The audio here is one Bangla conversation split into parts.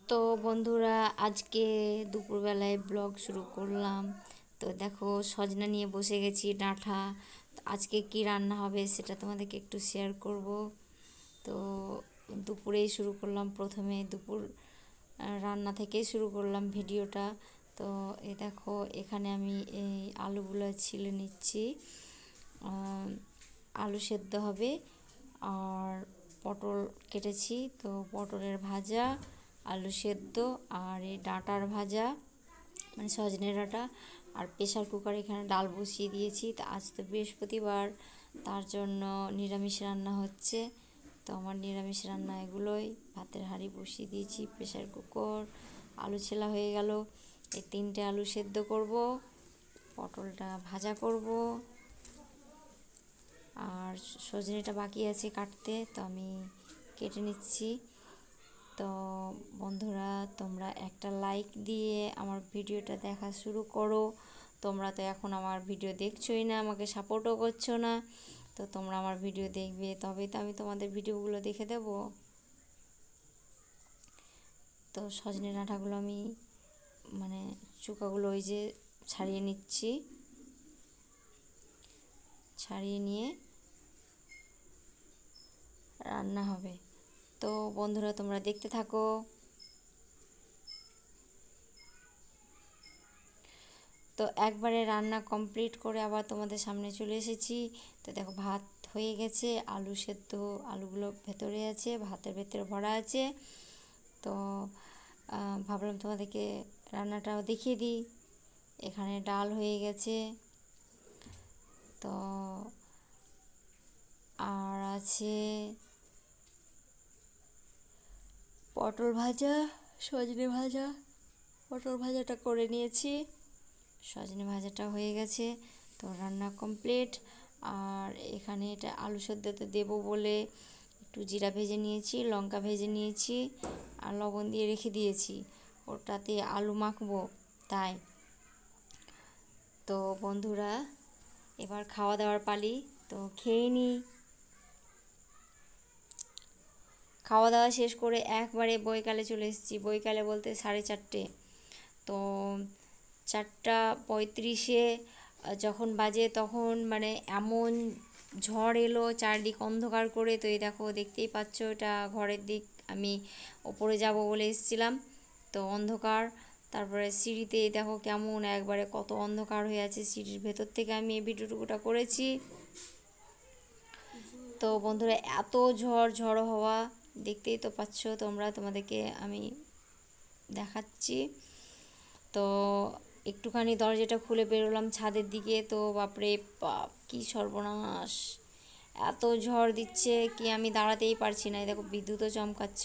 তো বন্ধুরা, আজকে দুপুরবেলায় ব্লগ শুরু করলাম। তো দেখো, সজনা নিয়ে বসে গেছি, ডাঁটা। তো আজকে কি রান্না হবে সেটা তোমাদেরকে একটু শেয়ার করব। তো দুপুরেই শুরু করলাম, প্রথমে দুপুর রান্না থেকেই শুরু করলাম ভিডিওটা। তো এই দেখো, এখানে আমি এই আলুগুলো ছিলে নিচ্ছি। আলু সেদ্ধ হবে, আর পটল কেটেছি, তো পটলের ভাজা, আলু সেদ্ধ, আর এই ডাঁটার ভাজা, মানে সজনে ডাঁটা। আর প্রেশার কুকারে এখানে ডাল বসিয়ে দিয়েছি। তো আজ তো বৃহস্পতিবার, তার জন্য নিরামিষ রান্না হচ্ছে। তো আমার নিরামিষ রান্না এগুলোই। ভাতের হাঁড়ি বসিয়ে দিয়েছি, প্রেশার কুকার, আলু ছেলা হয়ে গেল। এই 3টে আলু সেদ্ধ করব, পটলটা ভাজা করব, আর সজনেটা বাকি আছে কাটতে, তো আমি কেটে নিচ্ছি। তো বন্ধুরা, তোমরা একটা লাইক দিয়ে আমার ভিডিওটা দেখা শুরু করো। তোমরা তো এখন আমার ভিডিও দেখছোই না, আমাকে সাপোর্টও করছো না। তো তোমরা আমার ভিডিও দেখবে, তবেই তো আমি তোমাদের ভিডিওগুলো দেখে দেব। তো সজনে ডাঁটাগুলো আমি মানে চুকাগুলো ওই যে ছাড়িয়ে নিচ্ছি, ছাড়িয়ে নিয়ে রান্না হবে। তো বন্ধুরা, তোমরা দেখতে থাকো। তো একবারে রান্না কমপ্লিট করে আবার তোমাদের সামনে চলে এসেছি। তো দেখো, ভাত হয়ে গেছে, আলু সেদ্ধ, আলুগুলো ভেতরে আছে, ভাতের ভেতরে ভরা আছে। তো ভাবলাম তোমাদেরকে রান্নাটাও দেখিয়ে দিই। এখানে ডাল হয়ে গেছে, তো আর আছে পটল ভাজা, সজনে ভাজা। পটল ভাজাটা করে নিয়েছি, সজনে ভাজাটা হয়ে গেছে। তো রান্না কমপ্লিট। আর এখানে এটা আলু সেদ্ধতে দেবো বলে একটু জিরা ভেজে নিয়েছি, লঙ্কা ভেজে নিয়েছি, আর লবণ দিয়ে রেখে দিয়েছি, ওটাতে আলু মাখবো তাই। তো বন্ধুরা, এবার খাওয়া দাওয়ার পালি, তো খেয়ে নিই। খাওয়া দাওয়া শেষ করে একবারে বৈকালে চলে এসেছি, বৈকালে বলতে 4:30। তো 4:35 যখন বাজে, তখন মানে এমন ঝড় এলো, চারদিক অন্ধকার করে। তো এই দেখো, দেখতেই পাচ্ছ, এটা ঘরের দিক। আমি ওপরে যাব বলে এসেছিলাম, তো অন্ধকার। তারপরে সিঁড়িতে দেখো কেমন একবারে কত অন্ধকার হয়ে আছে, সিঁড়ির ভেতর থেকে আমি এই ভিডিওটুকুটা করেছি। তো বন্ধুরা, এত ঝড়ো হওয়া, দেখতেই তো পাচ্ছ তোমরা, তোমাদেরকে আমি দেখাচ্ছি। তো একটুখানি দরজাটা খুলে বেরোলাম ছাদের দিকে, তো বাপরে বাপ, কী সর্বনাশ! এত ঝড় দিচ্ছে কি আমি দাঁড়াতেই পারছি না। এই দেখো, বিদ্যুৎও চমকাচ্ছ।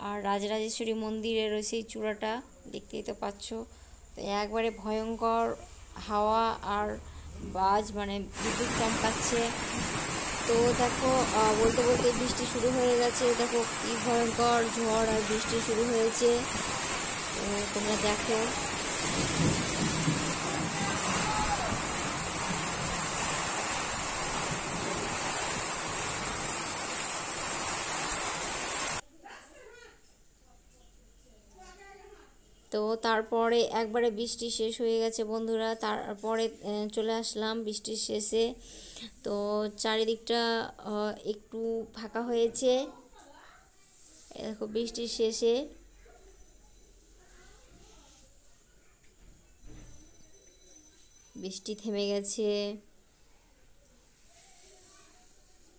আর রাজরাজেশ্বরী মন্দিরের ওই সেই চূড়াটা দেখতেই তো পাচ্ছ। তো একবারে ভয়ঙ্কর হাওয়া আর বাজ, মানে বিদ্যুৎ চমকাচ্ছে। তো দেখো, বলতে বলতে বৃষ্টি শুরু হয়ে গেছে। দেখো কি ভয়ঙ্কর ঝড় আর বৃষ্টি শুরু হয়েছে। তো তোমরা দেখো। তো তারপরে একবারে বৃষ্টি শেষ হয়ে গেছে বন্ধুরা। তারপরে চলে আসলাম বৃষ্টির শেষে। তো চারিদিকটা একটু ফাঁকা হয়েছে। দেখো, বৃষ্টির শেষে বৃষ্টি থেমে গেছে।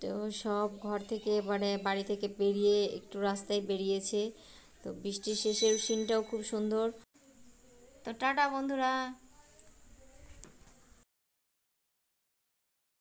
তো সব ঘর থেকে, মানে বাড়ি থেকে বেরিয়ে একটু রাস্তায় বেরিয়েছে। তো বৃষ্টির শেষের সিনটাও খুব সুন্দর। তো টাটা বন্ধুরা।